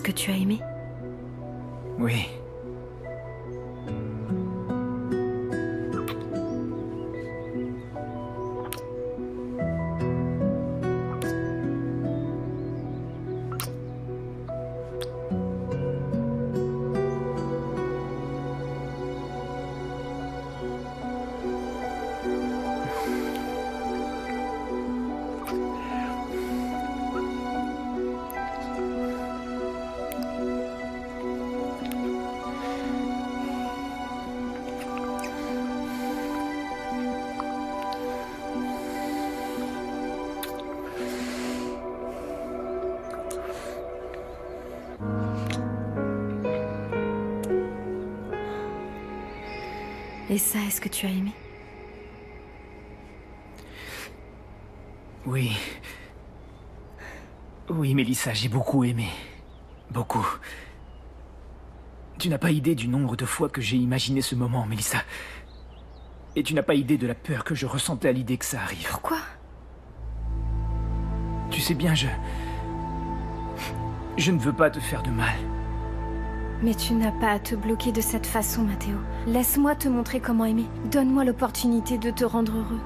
que tu as aimé? Oui. Et ça, est-ce que tu as aimé? Oui. Oui, Mélissa, j'ai beaucoup aimé. Beaucoup. Tu n'as pas idée du nombre de fois que j'ai imaginé ce moment, Mélissa. Et tu n'as pas idée de la peur que je ressentais à l'idée que ça arrive. Pourquoi? Tu sais bien, je ne veux pas te faire de mal. Mais tu n'as pas à te bloquer de cette façon, Mathéo. Laisse-moi te montrer comment aimer. Donne-moi l'opportunité de te rendre heureux.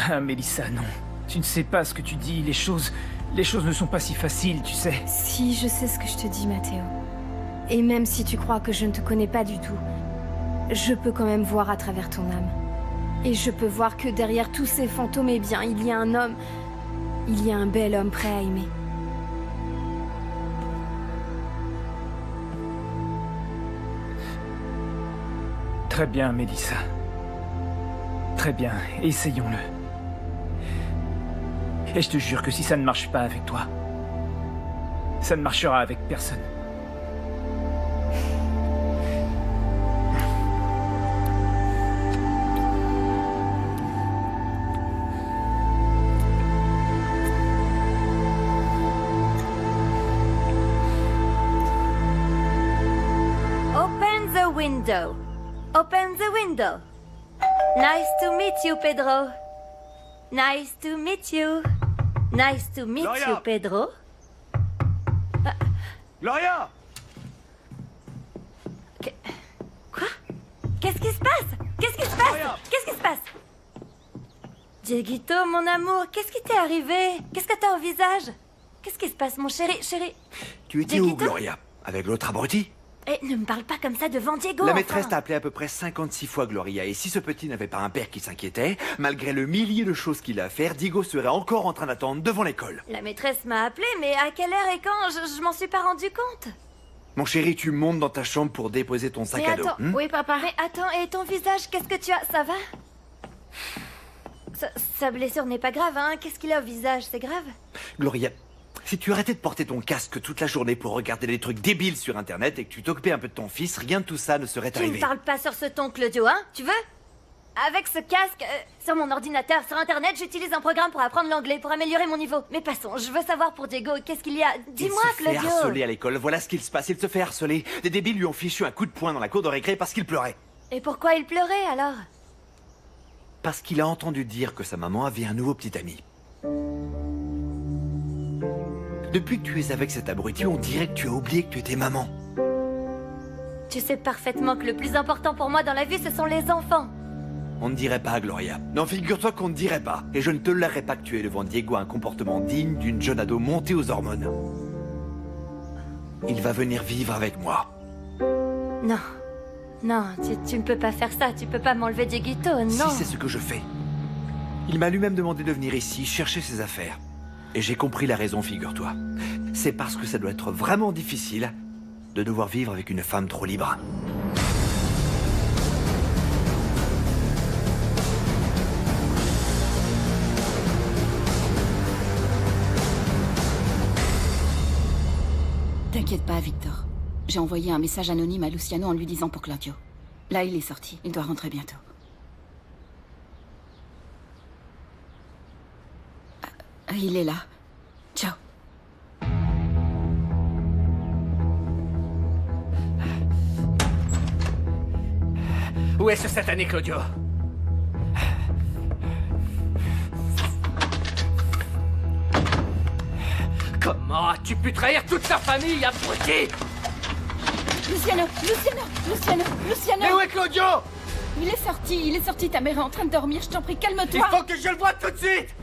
Ah, Mélissa, non. Tu ne sais pas ce que tu dis. Les choses ne sont pas si faciles, tu sais. Si, je sais ce que je te dis, Mathéo. Et même si tu crois que je ne te connais pas du tout, je peux quand même voir à travers ton âme. Et je peux voir que derrière tous ces fantômes, eh bien, il y a un homme. Il y a un bel homme prêt à aimer. Très bien, Mélissa. Très bien, essayons-le. Et je te jure que si ça ne marche pas avec toi, ça ne marchera avec personne. Open the window. Open the window. Nice to meet you, Pedro. Nice to meet you. Nice to meet Gloria! you, Pedro. Gloria! Quoi? Qu'est-ce qui se passe? Qu'est-ce qui se passe? Gloria! Qu'est-ce qui se passe? Dieguito, mon amour, qu'est-ce qui t'est arrivé? Qu'est-ce que t'as au visage? Qu'est-ce qui se passe, mon chéri? Tu étais où, Dieguito? Gloria? Avec l'autre abruti? Eh, ne me parle pas comme ça devant Diego. La enfin. maîtresse t'a appelé à peu près 56 fois, Gloria, et si ce petit n'avait pas un père qui s'inquiétait, malgré le millier de choses qu'il a à faire, Diego serait encore en train d'attendre devant l'école. La maîtresse m'a appelé, mais à quelle heure et quand? Je m'en suis pas rendu compte. Mon chéri, tu montes dans ta chambre pour déposer ton sac Mais à dos. attends, oui, papa. Mais attends, et ton visage, qu'est-ce que tu as? Ça va? Sa blessure n'est pas grave, hein? Qu'est-ce qu'il a au visage? C'est grave? Gloria, si tu arrêtais de porter ton casque toute la journée pour regarder des trucs débiles sur Internet et que tu t'occupais un peu de ton fils, rien de tout ça ne serait Tu ne arrivé. parles pas sur ce ton, Claudio, hein? Tu veux? Avec ce casque, sur mon ordinateur, sur Internet, j'utilise un programme pour apprendre l'anglais, pour améliorer mon niveau. Mais passons, je veux savoir pour Diego, qu'est-ce qu'il y a? Dis-moi, Il se fait Claudio. harceler à l'école, voilà ce qu'il se passe, il se fait harceler. Des débiles lui ont fichu un coup de poing dans la cour de récré parce qu'il pleurait. Et pourquoi il pleurait, alors? Parce qu'il a entendu dire que sa maman avait un nouveau petit ami. Depuis que tu es avec cet abruti, on dirait que tu as oublié que tu étais maman. Tu sais parfaitement que le plus important pour moi dans la vie, ce sont les enfants. On ne dirait pas, Gloria. Non, figure-toi qu'on ne dirait pas. Et je ne tolérerai pas que tu aies devant Diego un comportement digne d'une jeune ado montée aux hormones. Il va venir vivre avec moi. Non. Non, tu ne peux pas faire ça, tu peux pas m'enlever Dieguito, non. Si c'est ce que je fais. Il m'a lui-même demandé de venir ici chercher ses affaires. Et j'ai compris la raison, figure-toi. C'est parce que ça doit être vraiment difficile de devoir vivre avec une femme trop libre. T'inquiète pas, Victor. J'ai envoyé un message anonyme à Luciano en lui disant pour Claudio. Là, il est sorti. Il doit rentrer bientôt. Il est là. Ciao. Où est ce satané Claudio? Comment as-tu pu trahir toute ta famille, abruti? Luciano, Luciano, Luciano, Luciano! Mais où est Claudio? Il est sorti, ta mère est en train de dormir, je t'en prie, Il calme-toi! faut que je le voie tout de suite!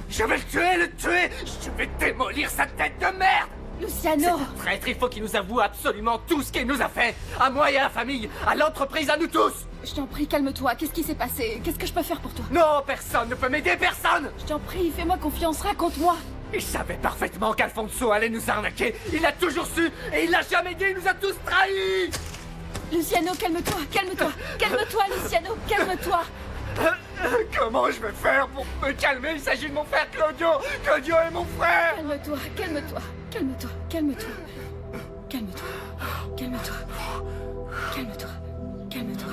Je vais le tuer! Je vais démolir sa tête de merde! Luciano! C'est un traître, il faut qu'il nous avoue absolument tout ce qu'il nous a fait! À moi et à la famille, à l'entreprise, à nous tous! Je t'en prie, calme-toi, qu'est-ce qui s'est passé? Qu'est-ce que je peux faire pour toi? Non, personne ne peut m'aider, personne! Je t'en prie, fais-moi confiance, raconte-moi! Il savait parfaitement qu'Alfonso allait nous arnaquer! Il l'a toujours su, et il l'a jamais dit, il nous a tous trahis! Luciano, calme-toi, calme-toi! Calme-toi, Luciano, calme-toi! Comment je vais faire pour me calmer? Il s'agit de mon frère Claudio! Claudio est mon frère! Calme-toi, calme-toi, calme-toi, calme-toi. Calme-toi, calme-toi, calme-toi, calme-toi.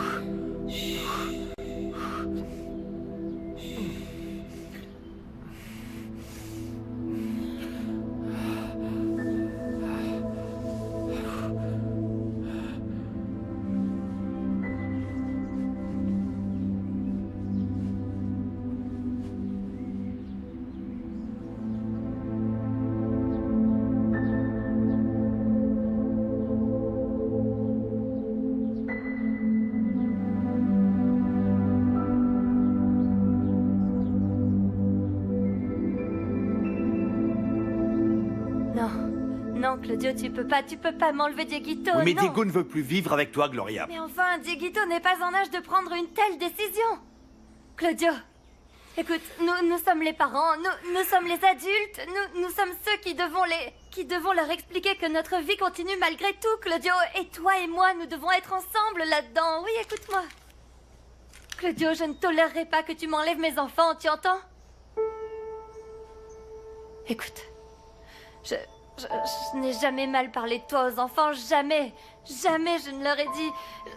Non, Claudio, tu peux pas m'enlever Dieguito, Oui, mais non. Diego ne veut plus vivre avec toi, Gloria. Mais enfin, Dieguito n'est pas en âge de prendre une telle décision. Claudio, écoute, nous sommes les parents, nous sommes les adultes, nous sommes ceux qui devons leur expliquer que notre vie continue malgré tout, Claudio. Et toi et moi, nous devons être ensemble là-dedans. Oui, écoute-moi. Claudio, je ne tolérerai pas que tu m'enlèves mes enfants, tu entends? Écoute, je n'ai jamais mal parlé de toi aux enfants, jamais. Jamais je ne leur ai dit...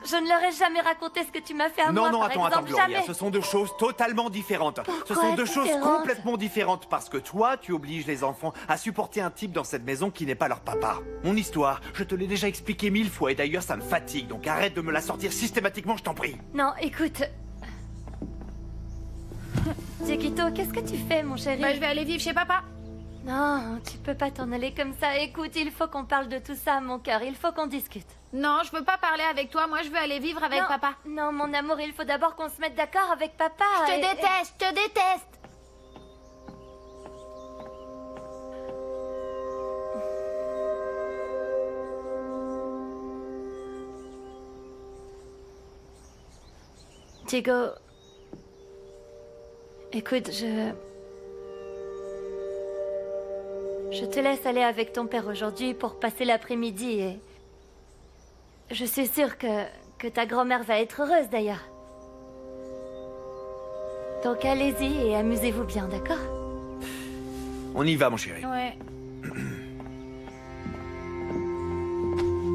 Je ne leur ai jamais raconté ce que tu m'as fait à moi, Non, par attends, exemple, Gloria, jamais. ce sont deux choses totalement différentes. Ce Pourquoi sont deux choses différentes? complètement différentes parce que toi, tu obliges les enfants à supporter un type dans cette maison qui n'est pas leur papa. Mon histoire, je te l'ai déjà expliqué 1000 fois et d'ailleurs ça me fatigue, donc arrête de me la sortir systématiquement, je t'en prie. Non, écoute... Dieguito, qu'est-ce que tu fais, mon chéri? Bah, je vais aller vivre chez papa. Non, tu peux pas t'en aller comme ça. Écoute, il faut qu'on parle de tout ça, mon cœur. Il faut qu'on discute. Non, je veux pas parler avec toi. Moi, je veux aller vivre avec Non, papa. Non, mon amour, il faut d'abord qu'on se mette d'accord avec papa. Je te déteste, je te déteste. Diego... Écoute, Je te laisse aller avec ton père aujourd'hui pour passer l'après-midi et... Je suis sûre que ta grand-mère va être heureuse d'ailleurs. Donc allez-y et amusez-vous bien, d'accord? On y va, mon chéri. Ouais.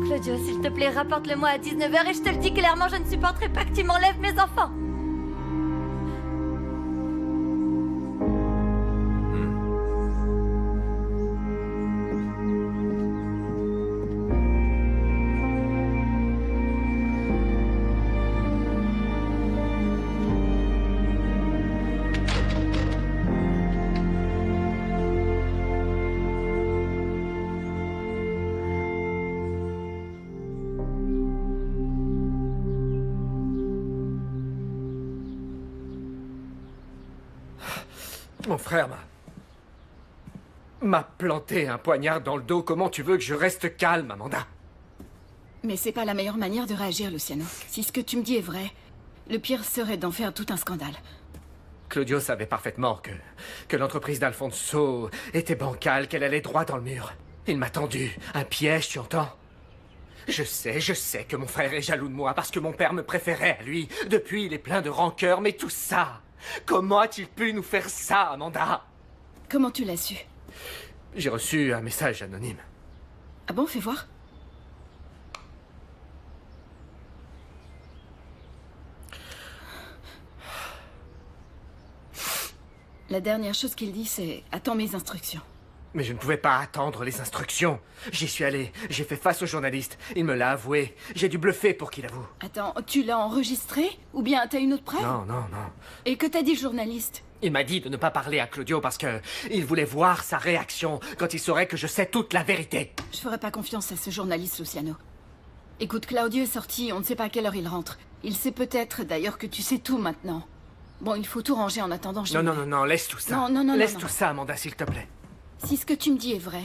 Claudio, s'il te plaît, rapporte-le-moi à 19h et je te le dis clairement, je ne supporterai pas que tu m'enlèves mes enfants. Mon frère m'a planté un poignard dans le dos. Comment tu veux que je reste calme, Amanda? Mais c'est pas la meilleure manière de réagir, Luciano. Si ce que tu me dis est vrai, le pire serait d'en faire tout un scandale. Claudio savait parfaitement que l'entreprise d'Alfonso était bancale, qu'elle allait droit dans le mur. Il m'a tendu un piège, tu entends? Je sais que mon frère est jaloux de moi parce que mon père me préférait à lui. Depuis, il est plein de rancœur, mais tout ça... Comment a-t-il pu nous faire ça, Amanda? Comment tu l'as su? J'ai reçu un message anonyme. Ah bon, fais voir. La dernière chose qu'il dit, c'est « Attends mes instructions ». Mais je ne pouvais pas attendre les instructions. J'y suis allé, j'ai fait face au journaliste. Il me l'a avoué. J'ai dû bluffer pour qu'il avoue. Attends, tu l'as enregistré? Ou bien t'as une autre preuve? Non. Et que t'a dit le journaliste? Il m'a dit de ne pas parler à Claudio parce que il voulait voir sa réaction quand il saurait que je sais toute la vérité. Je ferai pas confiance à ce journaliste, Luciano. Écoute, Claudio est sorti, on ne sait pas à quelle heure il rentre. Il sait peut-être d'ailleurs que tu sais tout maintenant. Bon, il faut tout ranger en attendant. Non, laisse tout ça. Non. Laisse tout ça, Amanda, s'il te plaît. Si ce que tu me dis est vrai,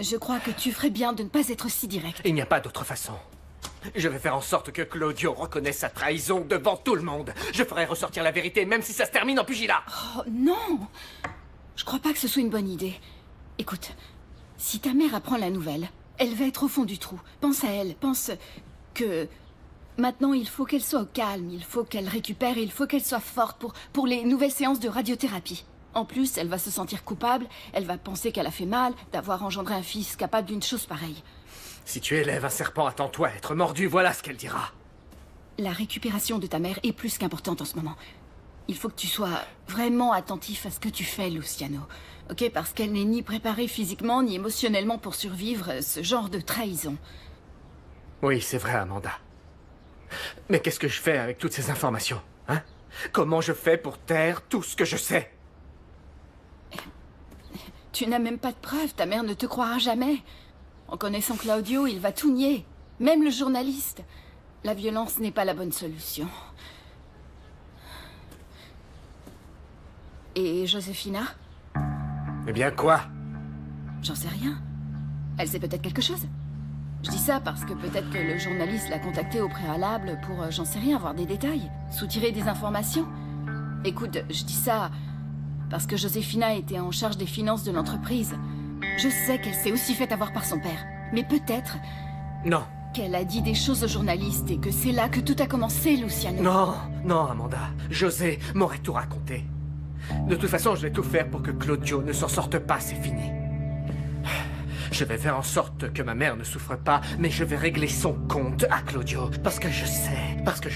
je crois que tu ferais bien de ne pas être si direct. Il n'y a pas d'autre façon. Je vais faire en sorte que Claudio reconnaisse sa trahison devant tout le monde. Je ferai ressortir la vérité, même si ça se termine en pugilat. Oh non! Je crois pas que ce soit une bonne idée. Écoute, si ta mère apprend la nouvelle, elle va être au fond du trou. Pense à elle, pense que... Maintenant, il faut qu'elle soit au calme, il faut qu'elle récupère et il faut qu'elle soit forte pour les nouvelles séances de radiothérapie. En plus, elle va se sentir coupable, elle va penser qu'elle a fait mal d'avoir engendré un fils capable d'une chose pareille. Si tu élèves un serpent, attends-toi à être mordu, voilà ce qu'elle dira. La récupération de ta mère est plus qu'importante en ce moment. Il faut que tu sois vraiment attentif à ce que tu fais, Luciano. Ok, parce qu'elle n'est ni préparée physiquement ni émotionnellement pour survivre ce genre de trahison. Oui, c'est vrai, Amanda. Mais qu'est-ce que je fais avec toutes ces informations, hein? Comment je fais pour taire tout ce que je sais? Tu n'as même pas de preuves, ta mère ne te croira jamais. En connaissant Claudio, il va tout nier. Même le journaliste. La violence n'est pas la bonne solution. Et Josefina? Eh bien, quoi? J'en sais rien. Elle sait peut-être quelque chose. Je dis ça parce que peut-être que le journaliste l'a contactée au préalable pour, j'en sais rien, avoir des détails, soutirer des informations. Écoute, je dis ça parce que Josefina était en charge des finances de l'entreprise. Je sais qu'elle s'est aussi fait avoir par son père. Mais peut-être Non. qu'elle a dit des choses au journaliste et que c'est là que tout a commencé, Luciano. Non, Amanda. José m'aurait tout raconté. De toute façon, je vais tout faire pour que Claudio ne s'en sorte pas, c'est fini. Je vais faire en sorte que ma mère ne souffre pas, mais je vais régler son compte à Claudio. Parce que je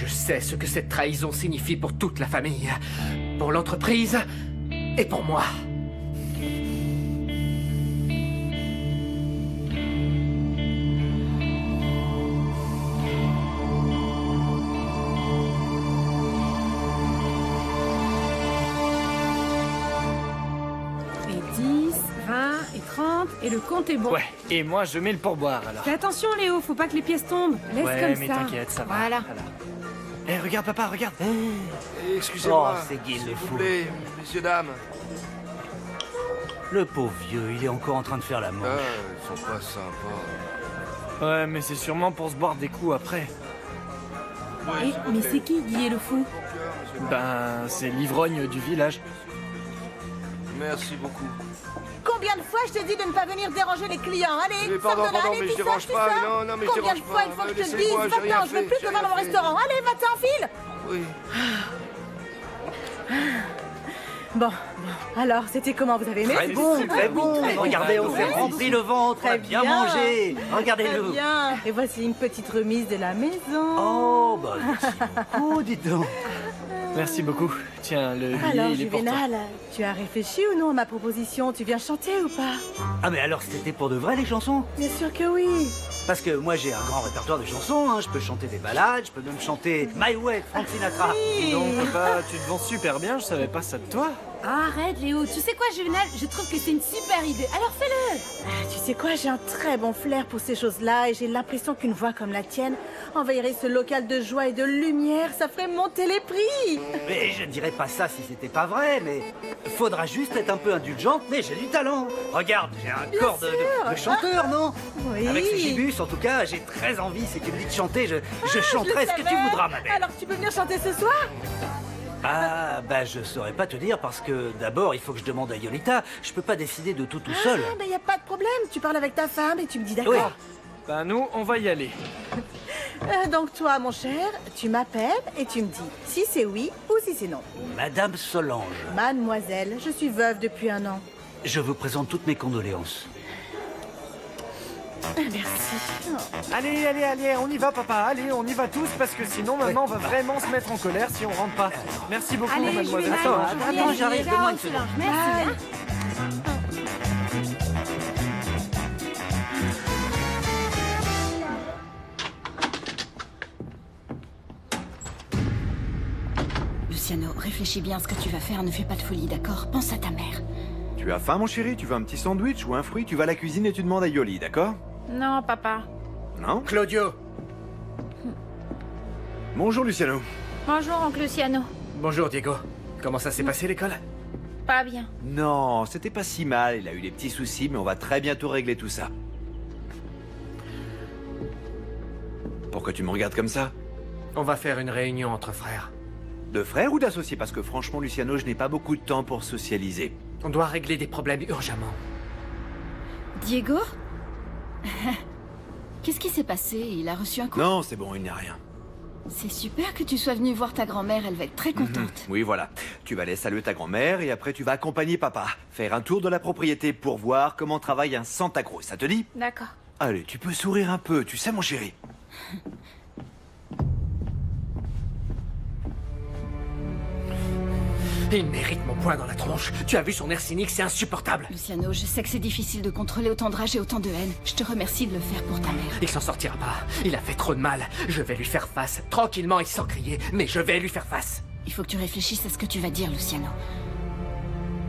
sais ce que cette trahison signifie pour toute la famille, pour l'entreprise et pour moi. Et 10, 20 et 30, et le compte est bon. Ouais, et moi je mets le pourboire alors. Fais attention Léo, faut pas que les pièces tombent. Laisse Ouais, comme mais ça. t'inquiète, ça va. Voilà. Eh, regarde papa, regarde. Excusez-moi. Oh, c'est Guy le s'il fou. vous plaît, messieurs, dames. Le pauvre vieux, il est encore en train de faire la manche. Ils sont pas sympas. Ouais, mais c'est sûrement pour se boire des coups après. Mais c'est qui Guy et le fou? Ben, c'est l'ivrogne du village. Merci beaucoup. Combien de fois je te dis de ne pas venir déranger les clients? Allez, Mais sors pardon, de là, allez, mais je tu dérange sors, pas. tu sors. Non, mais je Combien dérange de fois pas. il faut que je te le dise? Laissez-moi, j'ai rien Va-t'en, je veux fait, plus j'ai te voir dans mon rien fait. restaurant. Allez, va-t'en, file. Oui. Bon, alors c'était comment, vous avez aimé? Très bon, très bon. Regardez, on s'est rempli le ventre, on a Très bien bien. mangé. Très Regardez-le. bien. Et voici une petite remise de la maison. Oh, bah merci beaucoup, dites donc. Merci beaucoup. Tiens, le billet, Alors il est pour toi. Juvénal, tu as réfléchi ou non à ma proposition? Tu viens chanter ou pas? Ah, mais alors c'était pour de vrai les chansons? Bien sûr que oui. Parce que moi j'ai un grand répertoire de chansons, hein. Je peux chanter des ballades, je peux même chanter My Way, de Frank Sinatra. Dis donc papa, tu te vends super bien, je savais pas ça de toi. Arrête Léo, tu sais quoi Juvénal? Je trouve que c'est une super idée, alors fais-le. Tu sais quoi, j'ai un très bon flair pour ces choses-là et j'ai l'impression qu'une voix comme la tienne envahirait ce local de joie et de lumière, ça ferait monter les prix. Mais je dirais pas ça si c'était pas vrai, mais faudra juste être un peu indulgente, mais j'ai du talent. Regarde, j'ai un corps de chanteur, non? Oui. Avec ce gibus, en tout cas, j'ai très envie. Si tu me dis de chanter, je chanterai ce que tu voudras, ma belle. Alors tu peux venir chanter ce soir? Ah, bah je saurais pas te dire parce que d'abord il faut que je demande à Yolita. Je peux pas décider de tout seul. Ah, mais y a pas de problème, tu parles avec ta femme et tu me dis d'accord. Oui. Ben nous, on va y aller. Donc toi, mon cher, tu m'appelles et tu me dis si c'est oui ou si c'est non. Madame Solange, Mademoiselle, je suis veuve depuis 1 an. je vous présente toutes mes condoléances. Merci. Allez, allez, allez, on y va papa, allez, on y va tous parce que sinon maman va vraiment se mettre en colère si on rentre pas. Merci beaucoup Allez, mademoiselle. Juvénal, Attends, je vais attends, y j'arrive, aller. donne-moi une Ciao, seconde. Solange, merci. hein. Luciano, réfléchis bien à ce que tu vas faire, ne fais pas de folie, d'accord? Pense à ta mère. Tu as faim, mon chéri? Tu veux un petit sandwich ou un fruit? Tu vas à la cuisine et tu demandes à Yoli, d'accord? Non, papa. Non? Claudio! Bonjour, Luciano. Bonjour, oncle Luciano. Bonjour, Diego. Comment ça s'est passé, l'école? Pas bien. Non, c'était pas si mal. Il a eu des petits soucis, mais on va très bientôt régler tout ça. Pourquoi tu me regardes comme ça? On va faire une réunion entre frères. De frères ou d'associés? Parce que franchement, Luciano, je n'ai pas beaucoup de temps pour socialiser. On doit régler des problèmes urgemment. Diego? Qu'est-ce qui s'est passé? Il a reçu un coup? Non, c'est bon, il n'y a rien. C'est super que tu sois venu voir ta grand-mère, elle va être très contente. Oui, voilà. Tu vas aller saluer ta grand-mère et après tu vas accompagner papa. Faire un tour de la propriété pour voir comment travaille un Santa Cruz. Ça te dit? D'accord. Allez, tu peux sourire un peu, tu sais, mon chéri. Il mérite mon poing dans la tronche. Tu as vu son air cynique, c'est insupportable. Luciano, je sais que c'est difficile de contrôler autant de rage et autant de haine. Je te remercie de le faire pour ta mère. Il s'en sortira pas. Il a fait trop de mal. Je vais lui faire face, tranquillement et sans crier, mais je vais lui faire face. Il faut que tu réfléchisses à ce que tu vas dire, Luciano.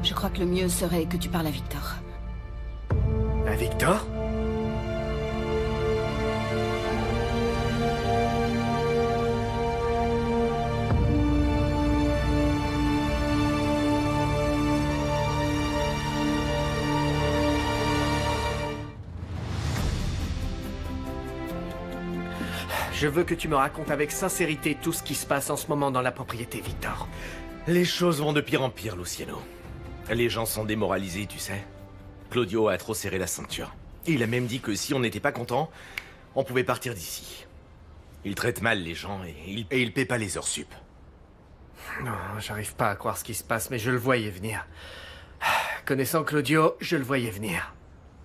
Je crois que le mieux serait que tu parles à Victor. À Victor? Je veux que tu me racontes avec sincérité tout ce qui se passe en ce moment dans la propriété, Victor. Les choses vont de pire en pire, Luciano. Les gens sont démoralisés, tu sais. Claudio a trop serré la ceinture. Il a même dit que si on n'était pas content, on pouvait partir d'ici. Il traite mal les gens et il paie pas les heures sup. Non, j'arrive pas à croire ce qui se passe, mais je le voyais venir. Connaissant Claudio, je le voyais venir.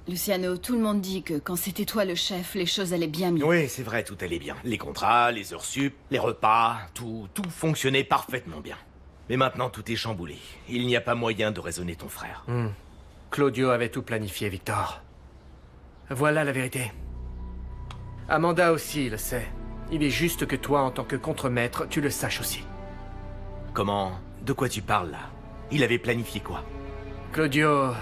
Luciano, tout le monde dit que quand c'était toi le chef, les choses allaient bien mieux. Oui, c'est vrai, tout allait bien. Les contrats, les heures sup, les repas, tout fonctionnait parfaitement bien. Mais maintenant, tout est chamboulé. Il n'y a pas moyen de raisonner ton frère. Claudio avait tout planifié, Victor. Voilà la vérité. Amanda aussi le sait. Il est juste que toi, en tant que contremaître, tu le saches aussi. Comment? De quoi tu parles, là? Il avait planifié quoi? Claudio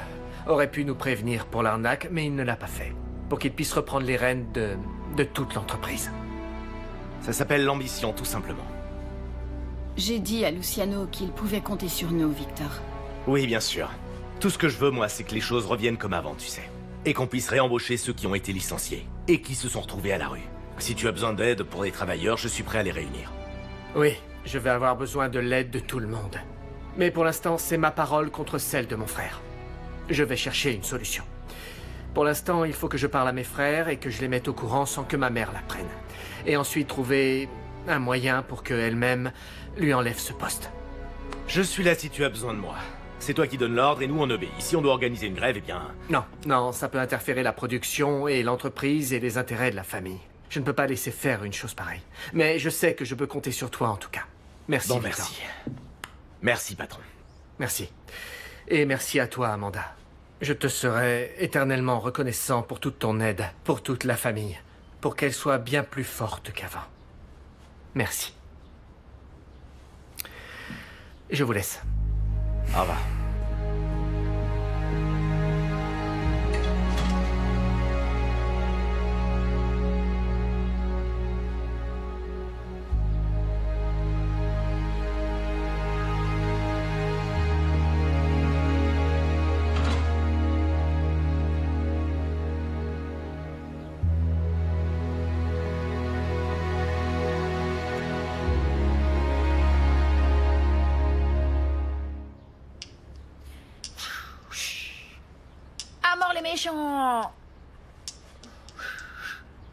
aurait pu nous prévenir pour l'arnaque, mais il ne l'a pas fait. Pour qu'il puisse reprendre les rênes de toute l'entreprise. Ça s'appelle l'ambition, tout simplement. J'ai dit à Luciano qu'il pouvait compter sur nous, Victor. Oui, bien sûr. Tout ce que je veux, moi, c'est que les choses reviennent comme avant, tu sais. Et qu'on puisse réembaucher ceux qui ont été licenciés. Et qui se sont retrouvés à la rue. Si tu as besoin d'aide pour les travailleurs, je suis prêt à les réunir. Oui, je vais avoir besoin de l'aide de tout le monde. Mais pour l'instant, c'est ma parole contre celle de mon frère. Je vais chercher une solution. Pour l'instant, il faut que je parle à mes frères et que je les mette au courant sans que ma mère l'apprenne. Et ensuite trouver un moyen pour qu'elle-même lui enlève ce poste. Je suis là si tu as besoin de moi. C'est toi qui donnes l'ordre et nous on obéit. Si on doit organiser une grève, eh bien... Non, ça peut interférer la production et l'entreprise et les intérêts de la famille. Je ne peux pas laisser faire une chose pareille. Mais je sais que je peux compter sur toi en tout cas. Merci, Bon, Victor. merci. Merci, patron. Merci. Et merci à toi, Amanda. Je te serai éternellement reconnaissant pour toute ton aide, pour toute la famille, pour qu'elle soit bien plus forte qu'avant. Merci. Je vous laisse. Au revoir. À mort les méchants!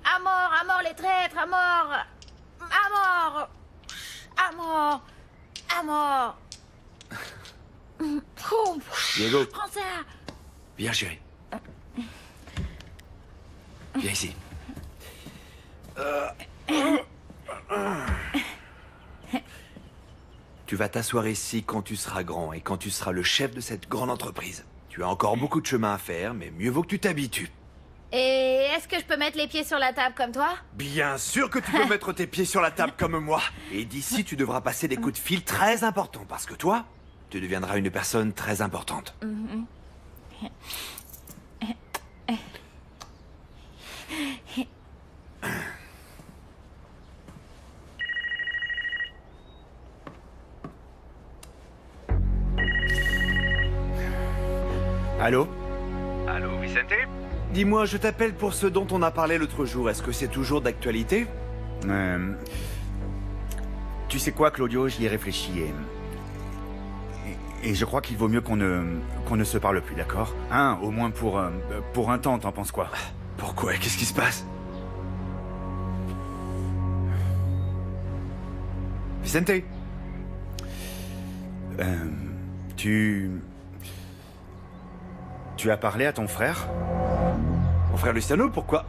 À mort les traîtres, à mort! À mort! À mort! À mort! Diego, Prends ça! viens, chéri. Viens ici. Tu vas t'asseoir ici quand tu seras grand et quand tu seras le chef de cette grande entreprise. Tu as encore beaucoup de chemin à faire, mais mieux vaut que tu t'habitues. Et est-ce que je peux mettre les pieds sur la table comme toi? Bien sûr que tu peux mettre tes pieds sur la table comme moi. Et d'ici, tu devras passer des coups de fil très importants, parce que toi, tu deviendras une personne très importante. Allô? Allô, Vicente? Dis-moi, je t'appelle pour ce dont on a parlé l'autre jour. Est-ce que c'est toujours d'actualité? Tu sais quoi, Claudio, j'y ai réfléchi et je crois qu'il vaut mieux qu'on ne se parle plus, d'accord? Hein, au moins pour un temps, t'en penses quoi? Pourquoi? Qu'est-ce qui se passe? Vicente? Tu as parlé à ton frère? Mon frère Luciano, pourquoi?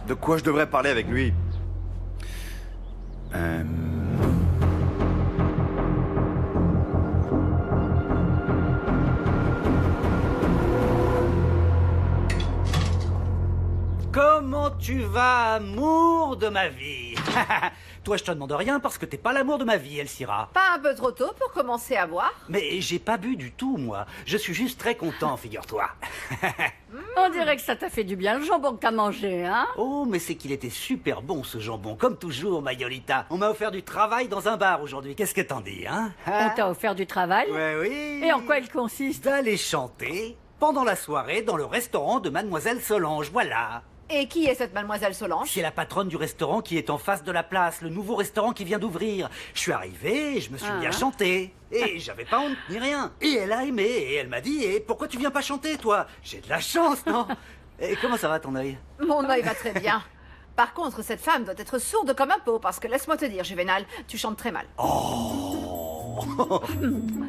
De quoi je devrais parler avec lui? Comment tu vas, amour de ma vie? Toi, je te demande rien parce que t'es pas l'amour de ma vie, Elsira. Pas un peu trop tôt pour commencer à boire? Mais j'ai pas bu du tout, moi. Je suis juste très content, figure-toi. On dirait que ça t'a fait du bien le jambon que t'as mangé, hein? Oh, mais c'est qu'il était super bon, ce jambon. Comme toujours, Mayolita. On m'a offert du travail dans un bar aujourd'hui. Qu'est-ce que t'en dis, hein? On t'a offert du travail? Ouais, oui. Et en quoi il consiste? D'aller chanter pendant la soirée dans le restaurant de Mademoiselle Solange, voilà. Et qui est cette mademoiselle Solange? C'est la patronne du restaurant qui est en face de la place, le nouveau restaurant qui vient d'ouvrir. Je suis arrivé et je me suis mis à chanter. Et j'avais pas honte ni rien. Et elle a aimé et elle m'a dit « pourquoi tu viens pas chanter, toi? J'ai de la chance, non ?» Et comment ça va, ton œil? Mon œil va très bien. Par contre, cette femme doit être sourde comme un pot, parce que laisse-moi te dire, Juvénal, tu chantes très mal.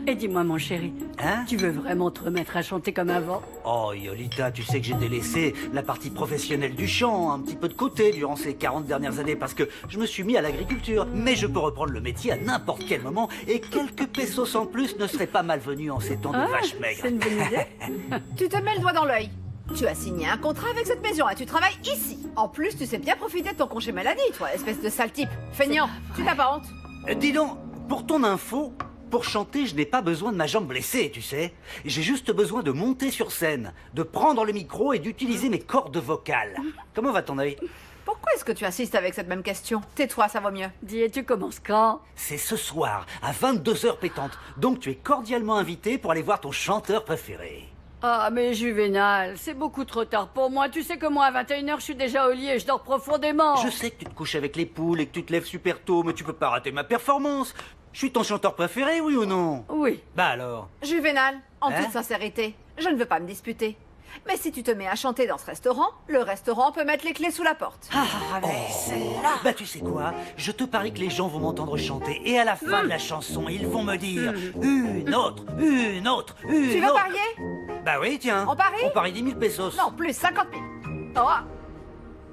Et dis-moi, mon chéri, tu veux vraiment te remettre à chanter comme avant? Oh, Yolita, tu sais que j'ai délaissé la partie professionnelle du chant un petit peu de côté durant ces 40 dernières années parce que je me suis mis à l'agriculture. Mais je peux reprendre le métier à n'importe quel moment et quelques pesos en plus ne seraient pas malvenus en ces temps de vache maigre. C'est une bonne idée. Tu te mets le doigt dans l'œil. Tu as signé un contrat avec cette maison et tu travailles ici. En plus, tu sais bien profiter de ton congé maladie, toi, espèce de sale type. Feignant, tu n'as pas honte? Dis donc, pour ton info, pour chanter, je n'ai pas besoin de ma jambe blessée, tu sais. J'ai juste besoin de monter sur scène, de prendre le micro et d'utiliser mes cordes vocales. Comment va ton œil? Pourquoi est-ce que tu insistes avec cette même question? Tais-toi, ça vaut mieux. Dis, et tu commences quand? C'est ce soir, à 22h pétantes. Donc tu es cordialement invité pour aller voir ton chanteur préféré. Ah, mais Juvénal, c'est beaucoup trop tard pour moi. Tu sais que moi, à 21h, je suis déjà au lit et je dors profondément. Je sais que tu te couches avec les poules et que tu te lèves super tôt, mais tu peux pas rater ma performance. Je suis ton chanteur préféré, oui ou non? Oui. Bah alors? Juvénal, en toute sincérité, je ne veux pas me disputer. Mais si tu te mets à chanter dans ce restaurant, le restaurant peut mettre les clés sous la porte. Ah, mais celle-là... Bah tu sais quoi? Je te parie que les gens vont m'entendre chanter et à la fin de la chanson, ils vont me dire une autre, une autre, une autre. Tu veux parier? Bah oui, tiens. On parie? On parie 10 000 pesos. Non, plus 50 000. Oh.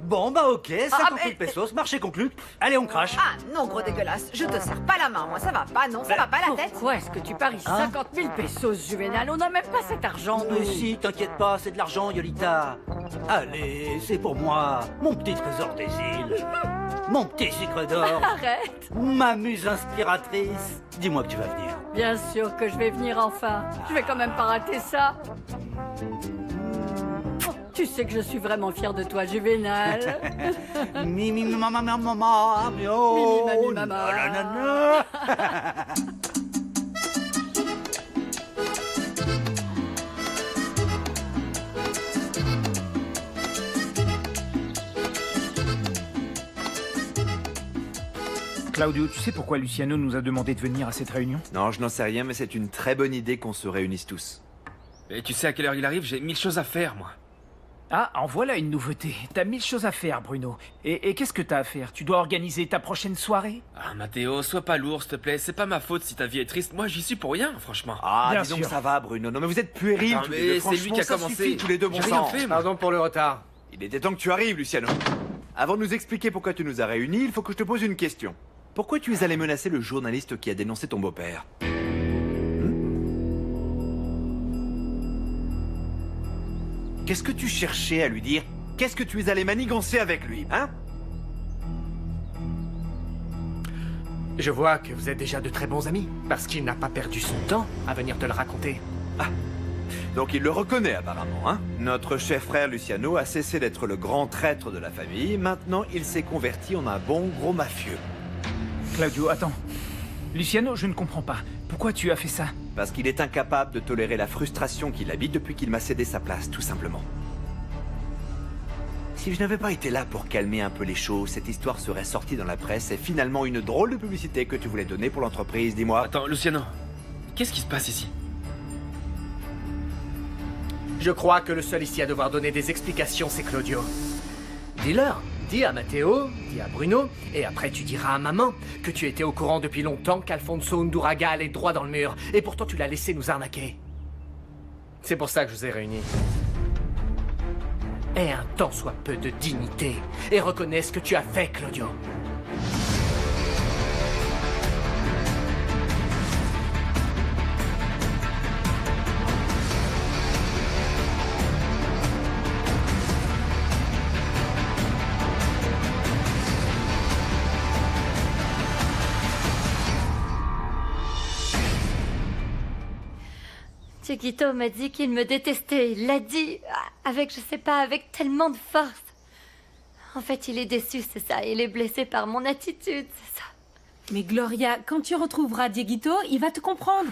Bon, bah ok, 50 000 pesos, marché conclu. Allez, on crache. Ah non, gros dégueulasse, je te serre pas la main, moi ça va pas, non, ça va pas la tête. Pourquoi est-ce que tu paries 50 000 pesos, Juvénal? On n'a même pas cet argent, Mais si, t'inquiète pas, c'est de l'argent, Yolita. Allez, c'est pour moi, mon petit trésor des îles. Mon petit sucre d'or. Arrête. Ma muse inspiratrice. Dis-moi que tu vas venir. Bien sûr que je vais venir enfin. Je vais quand même pas rater ça. Tu sais que je suis vraiment fière de toi, Juvénal. Mimi, maman, maman, Mimi, mami, maman. Claudio, tu sais pourquoi Luciano nous a demandé de venir à cette réunion? Non, je n'en sais rien, mais c'est une très bonne idée qu'on se réunisse tous. Et tu sais à quelle heure il arrive? J'ai 1000 choses à faire, moi. Ah, en voilà une nouveauté. T'as 1000 choses à faire, Bruno. Et qu'est-ce que t'as à faire? Tu dois organiser ta prochaine soirée? Ah, Matteo, sois pas lourd, s'il te plaît. C'est pas ma faute si ta vie est triste. Moi, j'y suis pour rien, franchement. Ah, Bien dis donc sûr. ça va, Bruno. Non, mais vous êtes puérils Attends, tous les mais deux. c'est lui Franchement, qui a ça commencé. suffit, tous les deux, bon J'ai rien sang. fait, moi. Pardon pour le retard. Il était temps que tu arrives, Luciano. Avant de nous expliquer pourquoi tu nous as réunis, il faut que je te pose une question. Pourquoi tu es allé menacer le journaliste qui a dénoncé ton beau-père? Qu'est-ce que tu cherchais à lui dire? Qu'est-ce que tu es allé manigancer avec lui, hein? Je vois que vous êtes déjà de très bons amis, parce qu'il n'a pas perdu son temps à venir te le raconter. Ah. Donc il le reconnaît apparemment, hein? Notre cher frère Luciano a cessé d'être le grand traître de la famille. Maintenant, il s'est converti en un bon gros mafieux. Claudio, attends. Luciano, je ne comprends pas. Pourquoi tu as fait ça? Parce qu'il est incapable de tolérer la frustration qu'il habite depuis qu'il m'a cédé sa place, tout simplement. Si je n'avais pas été là pour calmer un peu les choses, cette histoire serait sortie dans la presse et finalement une drôle de publicité que tu voulais donner pour l'entreprise, dis-moi. Attends, Luciano, qu'est-ce qui se passe ici? Je crois que le seul ici à devoir donner des explications, c'est Claudio. Dis-leur, dis à Matteo, dis à Bruno, et après tu diras à maman que tu étais au courant depuis longtemps qu'Alfonso Unduraga allait droit dans le mur, et pourtant tu l'as laissé nous arnaquer. C'est pour ça que je vous ai réunis. Aie un tant soit peu de dignité, et reconnais ce que tu as fait, Claudio. Dieguito m'a dit qu'il me détestait. Il l'a dit avec, je sais pas, avec tellement de force. En fait, il est déçu, c'est ça. Il est blessé par mon attitude, c'est ça. Mais Gloria, quand tu retrouveras Dieguito, il va te comprendre.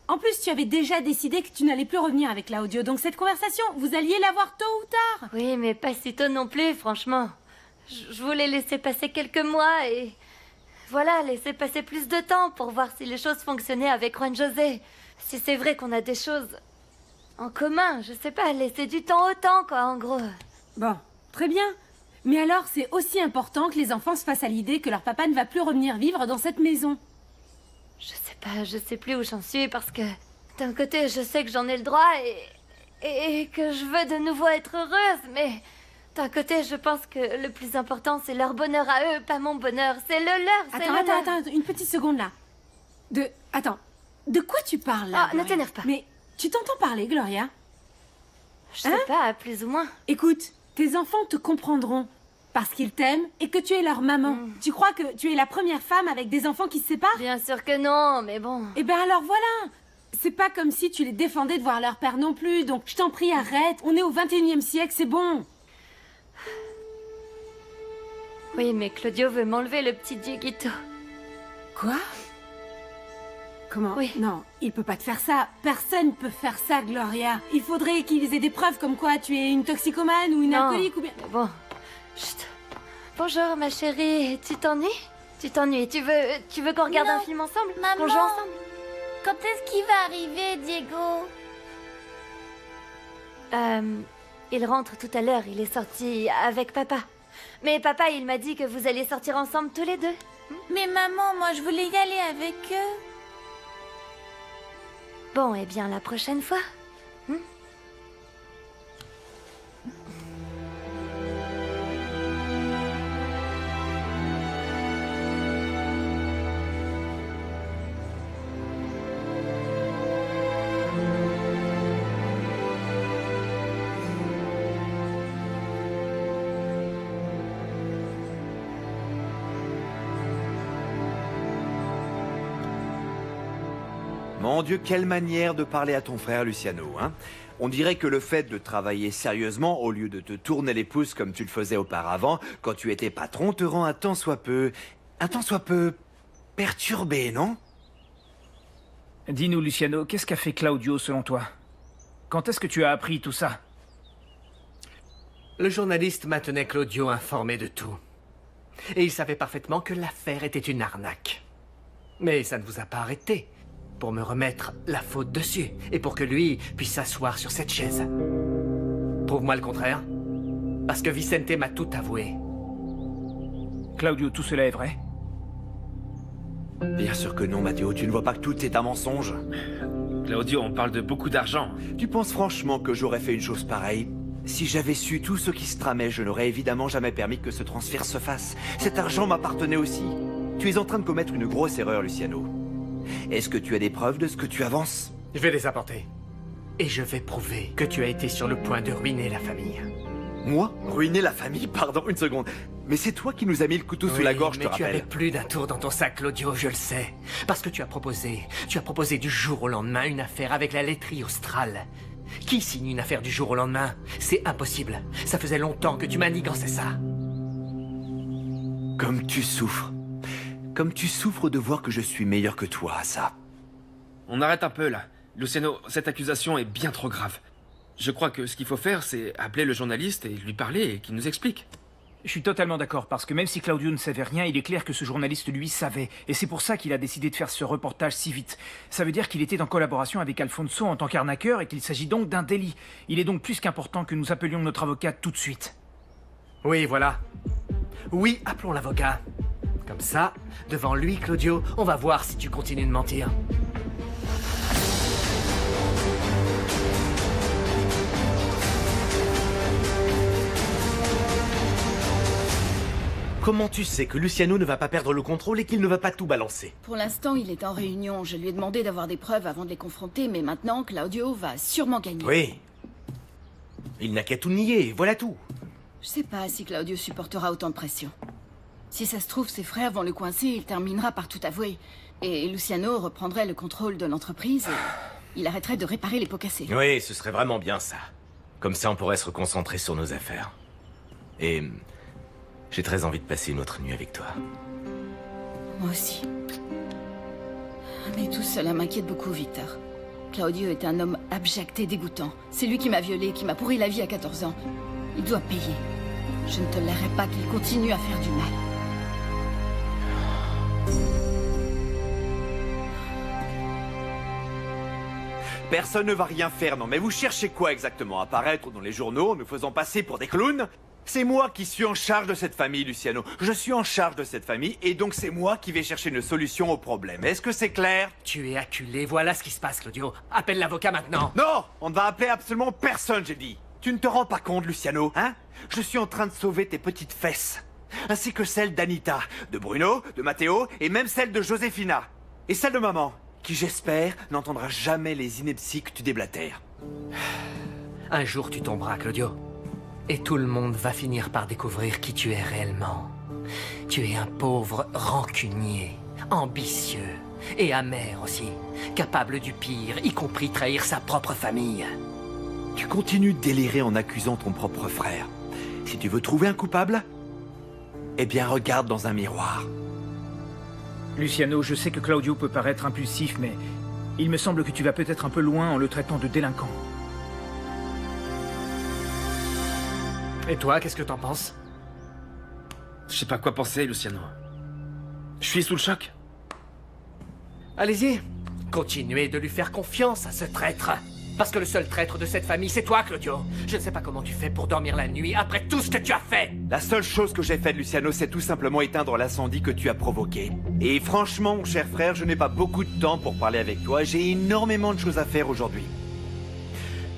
En plus, tu avais déjà décidé que tu n'allais plus revenir avec Claudio, donc cette conversation, vous alliez l'avoir tôt ou tard. Oui, mais pas si tôt non plus, franchement. Je voulais laisser passer quelques mois et... Voilà, laisser passer plus de temps pour voir si les choses fonctionnaient avec Juan José. Si c'est vrai qu'on a des choses en commun, je sais pas, laisser du temps au temps, quoi, en gros. Bon, très bien. Mais alors, c'est aussi important que les enfants se fassent à l'idée que leur papa ne va plus revenir vivre dans cette maison. Je sais pas, je sais plus où j'en suis parce que d'un côté, je sais que j'en ai le droit et que je veux de nouveau être heureuse, mais d'un côté, je pense que le plus important, c'est leur bonheur à eux, pas mon bonheur. C'est le leur, c'est le leur. Attends, une petite seconde là. Attends, de quoi tu parles là? Ah, ne t'énerve pas. Mais tu t'entends parler, Gloria? Je sais pas, plus ou moins. Écoute, tes enfants te comprendront. Parce qu'ils t'aiment et que tu es leur maman. Tu crois que tu es la première femme avec des enfants qui se séparent? Bien sûr que non, mais bon... Eh ben alors voilà. C'est pas comme si tu les défendais de voir leur père non plus, donc je t'en prie, arrête. On est au 21e siècle, c'est bon. Oui, mais Claudio veut m'enlever le petit Dieguito. Quoi? Comment? Oui. Non, il peut pas te faire ça. Personne peut faire ça, Gloria. Il faudrait qu'ils aient des preuves comme quoi tu es une toxicomane ou une alcoolique ou bien... Bon... Chut. Bonjour ma chérie, tu t'ennuies? Tu t'ennuies, tu veux qu'on regarde un film ensemble? Maman, qu'on joue ensemble? Quand est-ce qu'il va arriver, Diego? Il rentre tout à l'heure, il est sorti avec papa. Mais papa, il m'a dit que vous alliez sortir ensemble tous les deux. Mais maman, moi je voulais y aller avec eux. Bon, eh bien la prochaine fois. Mon Dieu, quelle manière de parler à ton frère Luciano, hein? On dirait que le fait de travailler sérieusement, au lieu de te tourner les pouces comme tu le faisais auparavant, quand tu étais patron, te rend un tant soit peu perturbé, non? Dis-nous, Luciano, qu'est-ce qu'a fait Claudio selon toi? Quand est-ce que tu as appris tout ça? Le journaliste maintenait Claudio informé de tout. Et il savait parfaitement que l'affaire était une arnaque. Mais ça ne vous a pas arrêté. Pour me remettre la faute dessus, et pour que lui puisse s'asseoir sur cette chaise. Prouve-moi le contraire. Parce que Vicente m'a tout avoué. Claudio, tout cela est vrai? Bien sûr que non, Matteo, tu ne vois pas que tout est un mensonge? Claudio, on parle de beaucoup d'argent. Tu penses franchement que j'aurais fait une chose pareille? Si j'avais su tout ce qui se tramait, je n'aurais évidemment jamais permis que ce transfert se fasse. Cet argent m'appartenait aussi. Tu es en train de commettre une grosse erreur, Luciano. Est-ce que tu as des preuves de ce que tu avances? Je vais les apporter. Et je vais prouver que tu as été sur le point de ruiner la famille. Moi? Ruiner la famille? Pardon, une seconde. Mais c'est toi qui nous as mis le couteau sous la gorge, je te mais tu rappelle. avais plus d'un tour dans ton sac, Claudio, je le sais. Parce que tu as proposé du jour au lendemain une affaire avec la laiterie australe. Qui signe une affaire du jour au lendemain? C'est impossible. Ça faisait longtemps que tu manigançais ça. Comme tu souffres. Comme tu souffres de voir que je suis meilleur que toi à ça. On arrête un peu là. Luciano, cette accusation est bien trop grave. Je crois que ce qu'il faut faire, c'est appeler le journaliste et lui parler et qu'il nous explique. Je suis totalement d'accord, parce que même si Claudio ne savait rien, il est clair que ce journaliste, lui, savait. Et c'est pour ça qu'il a décidé de faire ce reportage si vite. Ça veut dire qu'il était en collaboration avec Alfonso en tant qu'arnaqueur et qu'il s'agit donc d'un délit. Il est donc plus qu'important que nous appelions notre avocat tout de suite. Oui, voilà. Oui, appelons l'avocat. Comme ça, devant lui, Claudio, on va voir si tu continues de mentir. Comment tu sais que Luciano ne va pas perdre le contrôle et qu'il ne va pas tout balancer? Pour l'instant, il est en réunion. Je lui ai demandé d'avoir des preuves avant de les confronter, mais maintenant, Claudio va sûrement gagner. Oui. Il n'a qu'à tout nier, voilà tout. Je sais pas si Claudio supportera autant de pression. Si ça se trouve, ses frères vont le coincer, il terminera par tout avouer. Et Luciano reprendrait le contrôle de l'entreprise et il arrêterait de réparer les pots cassés. Oui, ce serait vraiment bien ça. Comme ça, on pourrait se reconcentrer sur nos affaires. Et j'ai très envie de passer une autre nuit avec toi. Moi aussi. Mais tout cela m'inquiète beaucoup, Victor. Claudio est un homme abject et dégoûtant. C'est lui qui m'a violée, qui m'a pourri la vie à 14 ans. Il doit payer. Je ne tolérerai pas qu'il continue à faire du mal. Personne ne va rien faire, non, mais vous cherchez quoi exactement? Apparaître dans les journaux en nous faisant passer pour des clowns? C'est moi qui suis en charge de cette famille, Luciano. Je suis en charge de cette famille, et donc c'est moi qui vais chercher une solution au problème. Est-ce que c'est clair? Tu es acculé, voilà ce qui se passe, Claudio. Appelle l'avocat maintenant. Non! On ne va appeler absolument personne, j'ai dit. Tu ne te rends pas compte, Luciano, hein? Je suis en train de sauver tes petites fesses. Ainsi que celles d'Anita, de Bruno, de Matteo, et même celle de Josefina. Et celle de maman, qui j'espère n'entendra jamais les inepties que tu déblatères. Un jour tu tomberas, Claudio. Et tout le monde va finir par découvrir qui tu es réellement. Tu es un pauvre rancunier, ambitieux et amer aussi, capable du pire, y compris trahir sa propre famille. Tu continues de délirer en accusant ton propre frère. Si tu veux trouver un coupable, eh bien regarde dans un miroir. Luciano, je sais que Claudio peut paraître impulsif, mais il me semble que tu vas peut-être un peu loin en le traitant de délinquant. Et toi, qu'est-ce que t'en penses? Je sais pas quoi penser, Luciano. Je suis sous le choc. Allez-y, continuez de lui faire confiance à ce traître. Parce que le seul traître de cette famille, c'est toi, Claudio. Je ne sais pas comment tu fais pour dormir la nuit après tout ce que tu as fait. La seule chose que j'ai faite, Luciano, c'est tout simplement éteindre l'incendie que tu as provoqué. Et franchement, mon cher frère, je n'ai pas beaucoup de temps pour parler avec toi. J'ai énormément de choses à faire aujourd'hui.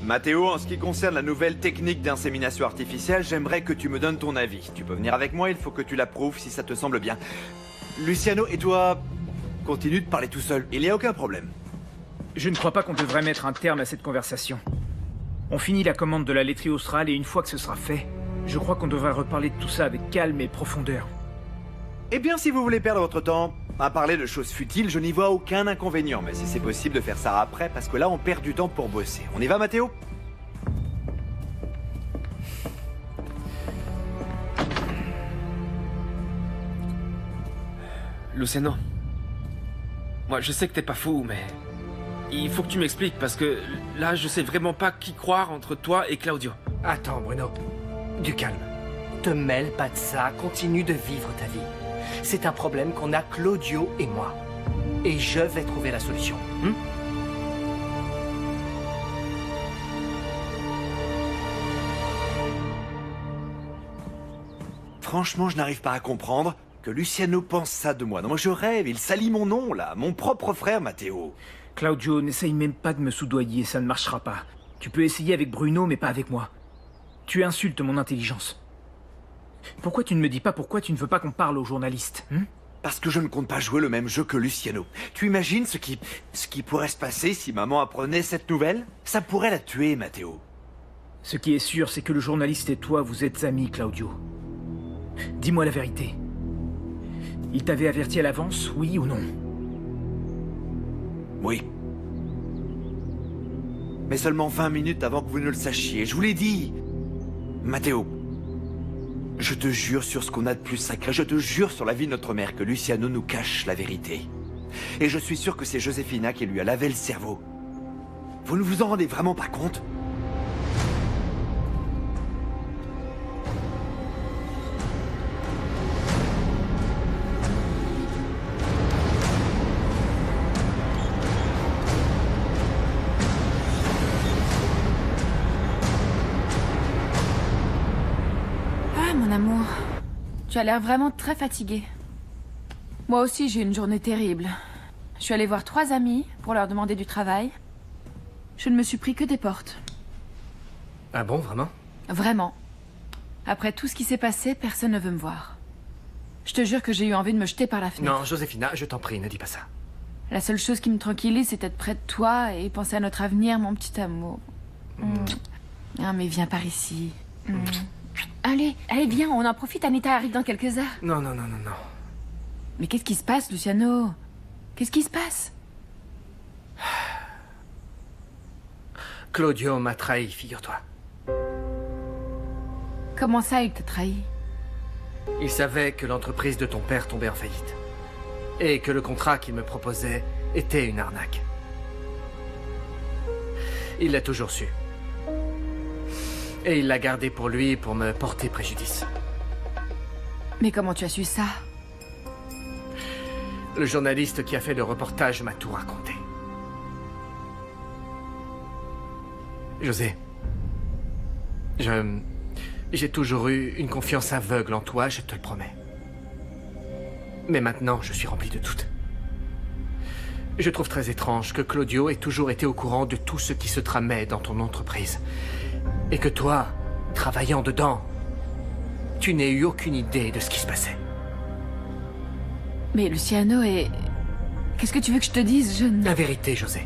Matteo, en ce qui concerne la nouvelle technique d'insémination artificielle, j'aimerais que tu me donnes ton avis. Tu peux venir avec moi, il faut que tu l'approuves si ça te semble bien. Luciano, et toi, continue de parler tout seul. Il n'y a aucun problème. Je ne crois pas qu'on devrait mettre un terme à cette conversation. On finit la commande de la laiterie australe et une fois que ce sera fait, je crois qu'on devrait reparler de tout ça avec calme et profondeur. Eh bien, si vous voulez perdre votre temps à parler de choses futiles, je n'y vois aucun inconvénient. Mais si c'est possible de faire ça après, parce que là, on perd du temps pour bosser. On y va, Matteo? Luciano. Moi, je sais que t'es pas fou, mais... il faut que tu m'expliques, parce que là, je sais vraiment pas qui croire entre toi et Claudio. Attends, Bruno. Du calme. Te mêle pas de ça, continue de vivre ta vie. C'est un problème qu'on a Claudio et moi. Et je vais trouver la solution. Franchement, je n'arrive pas à comprendre que Luciano pense ça de moi. Non, moi je rêve, il salit mon nom, là. Mon propre frère, Matteo. Claudio, n'essaye même pas de me soudoyer, ça ne marchera pas. Tu peux essayer avec Bruno, mais pas avec moi. Tu insultes mon intelligence. Pourquoi tu ne me dis pas pourquoi tu ne veux pas qu'on parle aux journalistes, Parce que je ne compte pas jouer le même jeu que Luciano. Tu imagines ce qui pourrait se passer si maman apprenait cette nouvelle? Ça pourrait la tuer, Matteo. Ce qui est sûr, c'est que le journaliste et toi, vous êtes amis, Claudio. Dis-moi la vérité. Il t'avait averti à l'avance, oui ou non? Oui. Mais seulement 20 minutes avant que vous ne le sachiez. Je vous l'ai dit. Matteo, je te jure sur ce qu'on a de plus sacré, je te jure sur la vie de notre mère que Luciano nous cache la vérité. Et je suis sûr que c'est Josefina qui lui a lavé le cerveau. Vous ne vous en rendez vraiment pas compte? Mon amour, tu as l'air vraiment très fatigué. Moi aussi, j'ai eu une journée terrible. Je suis allée voir 3 amis pour leur demander du travail. Je ne me suis pris que des portes. Ah bon, vraiment? Vraiment. Après tout ce qui s'est passé, personne ne veut me voir. Je te jure que j'ai eu envie de me jeter par la fenêtre. Non, Josefina, je t'en prie, ne dis pas ça. La seule chose qui me tranquillise, c'est d'être près de toi et penser à notre avenir, mon petit amour. Ah, mais viens par ici. Allez, viens, on en profite, Anita arrive dans quelques heures. Non. Mais qu'est-ce qui se passe, Luciano? Qu'est-ce qui se passe? Claudio m'a trahi, figure-toi. Comment ça, il t'a trahi? Il savait que l'entreprise de ton père tombait en faillite. Et que le contrat qu'il me proposait était une arnaque. Il l'a toujours su. Et il l'a gardé pour lui pour me porter préjudice. Mais comment tu as su ça? Le journaliste qui a fait le reportage m'a tout raconté. José, j'ai toujours eu une confiance aveugle en toi, je te le promets. Mais maintenant, je suis rempli de doutes. Je trouve très étrange que Claudio ait toujours été au courant de tout ce qui se tramait dans ton entreprise. Et que toi, travaillant dedans, tu n'aies eu aucune idée de ce qui se passait. Mais Luciano est... Qu'est-ce que tu veux que je te dise? La vérité, José.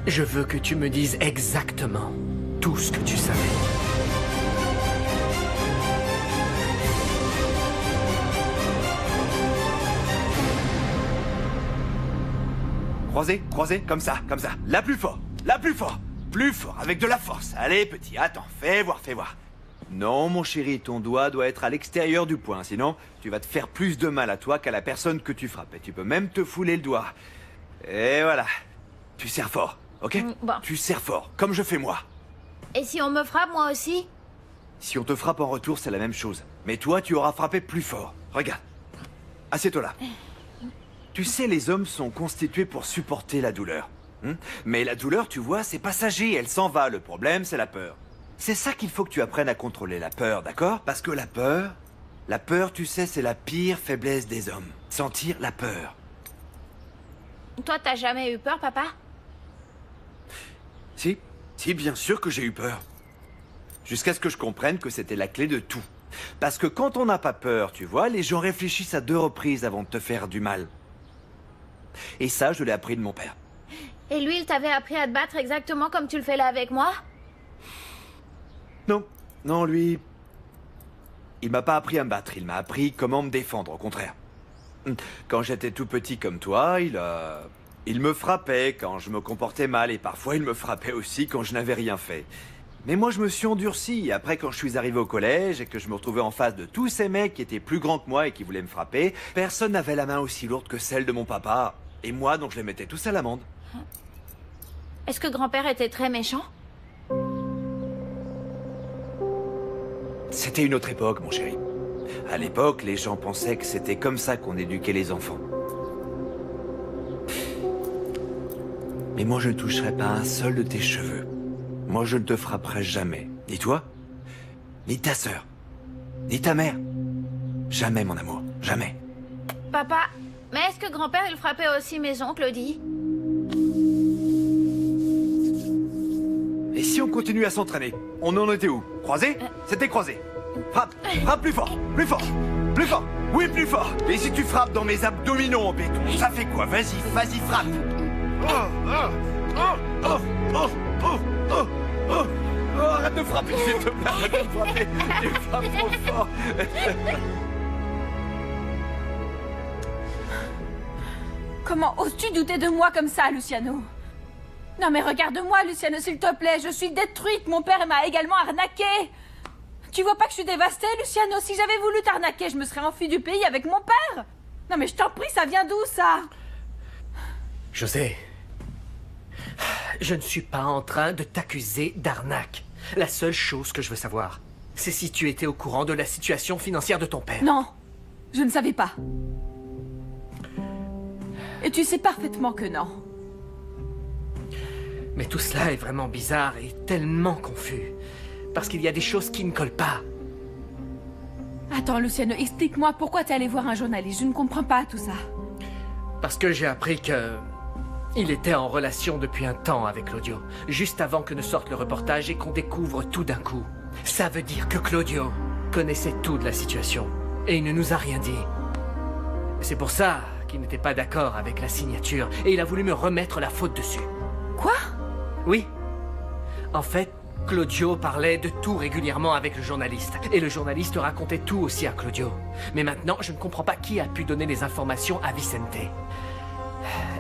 Je veux que tu me dises exactement tout ce que tu savais. Croisez, comme ça. La plus fort, plus fort, avec de la force. Allez, petit, attends, fais voir. Non, mon chéri, ton doigt doit être à l'extérieur du poing, sinon tu vas te faire plus de mal à toi qu'à la personne que tu frappes. Et tu peux même te fouler le doigt. Et voilà. Tu serres fort, ok? Bon. Tu serres fort, comme je fais moi. Et si on me frappe, moi aussi? Si on te frappe en retour, c'est la même chose. Mais toi, tu auras frappé plus fort. Regarde. Assieds-toi là. Tu sais, les hommes sont constitués pour supporter la douleur. Mais la douleur, tu vois, c'est passager, elle s'en va. Le problème, c'est la peur. C'est ça qu'il faut que tu apprennes à contrôler, la peur, d'accord? Parce que la peur, tu sais, c'est la pire faiblesse des hommes. Sentir la peur. Toi, t'as jamais eu peur, papa? Si, bien sûr que j'ai eu peur. Jusqu'à ce que je comprenne que c'était la clé de tout. Parce que quand on n'a pas peur, tu vois, les gens réfléchissent à 2 reprises avant de te faire du mal. Et ça, je l'ai appris de mon père. Et lui, il t'avait appris à te battre exactement comme tu le fais là avec moi? Non, lui... Il m'a pas appris à me battre, il m'a appris comment me défendre, au contraire. Quand j'étais tout petit comme toi, il me frappait quand je me comportais mal, et parfois il me frappait aussi quand je n'avais rien fait. Mais moi, je me suis endurci. Après, quand je suis arrivé au collège et que je me retrouvais en face de tous ces mecs qui étaient plus grands que moi et qui voulaient me frapper, personne n'avait la main aussi lourde que celle de mon papa. Et moi, donc, je les mettais tous à l'amende. Est-ce que grand-père était très méchant? C'était une autre époque, mon chéri. À l'époque, les gens pensaient que c'était comme ça qu'on éduquait les enfants. Mais moi, je ne toucherai pas un seul de tes cheveux. Moi, je ne te frapperai jamais. Ni toi, ni ta sœur, ni ta mère. Jamais, mon amour. Jamais. Papa, mais est-ce que grand-père, il frappait aussi mes oncles, Claudie? Et si on continue à s'entraîner? On en était où? Croisé? C'était croisé. Frappe plus fort, plus fort, plus fort. Oui, plus fort. Et si tu frappes dans mes abdominaux en béton, ça fait quoi? Vas-y, frappe. Oh, arrête de frapper, s'il te plaît, arrête de frapper. Tu frappes trop fort. Comment oses-tu douter de moi comme ça, Luciano? Non mais regarde-moi, Luciano, s'il te plaît, je suis détruite, mon père m'a également arnaqué. Tu vois pas que je suis dévastée, Luciano? Si j'avais voulu t'arnaquer, je me serais enfuie du pays avec mon père. Non mais je t'en prie, ça vient d'où, ça? José, je ne suis pas en train de t'accuser d'arnaque. La seule chose que je veux savoir, c'est si tu étais au courant de la situation financière de ton père. Non, je ne savais pas. Et tu sais parfaitement que non. Mais tout cela est vraiment bizarre et tellement confus. Parce qu'il y a des choses qui ne collent pas. Attends, Luciano, explique-moi pourquoi t'es allé voir un journaliste. Je ne comprends pas tout ça. Parce que j'ai appris que... il était en relation depuis un temps avec Claudio. Juste avant que ne sorte le reportage et qu'on découvre tout d'un coup. Ça veut dire que Claudio connaissait tout de la situation. Et il ne nous a rien dit. C'est pour ça qu'il n'était pas d'accord avec la signature. Et il a voulu me remettre la faute dessus. Quoi? Oui. En fait, Claudio parlait de tout régulièrement avec le journaliste. Et le journaliste racontait tout aussi à Claudio. Mais maintenant, je ne comprends pas qui a pu donner les informations à Vicente.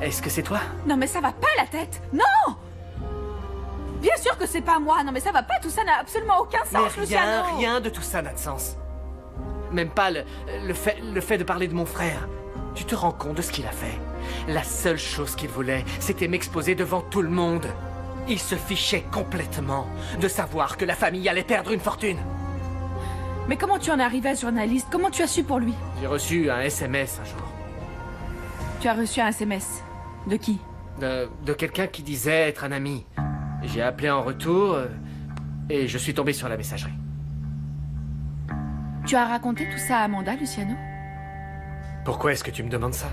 Est-ce que c'est toi? Non mais ça va pas la tête. Non! Bien sûr que c'est pas moi. Non mais ça va pas, tout ça n'a absolument aucun sens, Mais Luciano. rien de tout ça n'a de sens. Même pas le fait de parler de mon frère. Tu te rends compte de ce qu'il a fait? La seule chose qu'il voulait, c'était m'exposer devant tout le monde. Il se fichait complètement de savoir que la famille allait perdre une fortune. Mais comment tu en es arrivé à ce journaliste? Comment tu as su pour lui? J'ai reçu un SMS un jour. Tu as reçu un SMS? De qui? De quelqu'un qui disait être un ami. J'ai appelé en retour et je suis tombé sur la messagerie. Tu as raconté tout ça à Amanda, Luciano? Pourquoi est-ce que tu me demandes ça?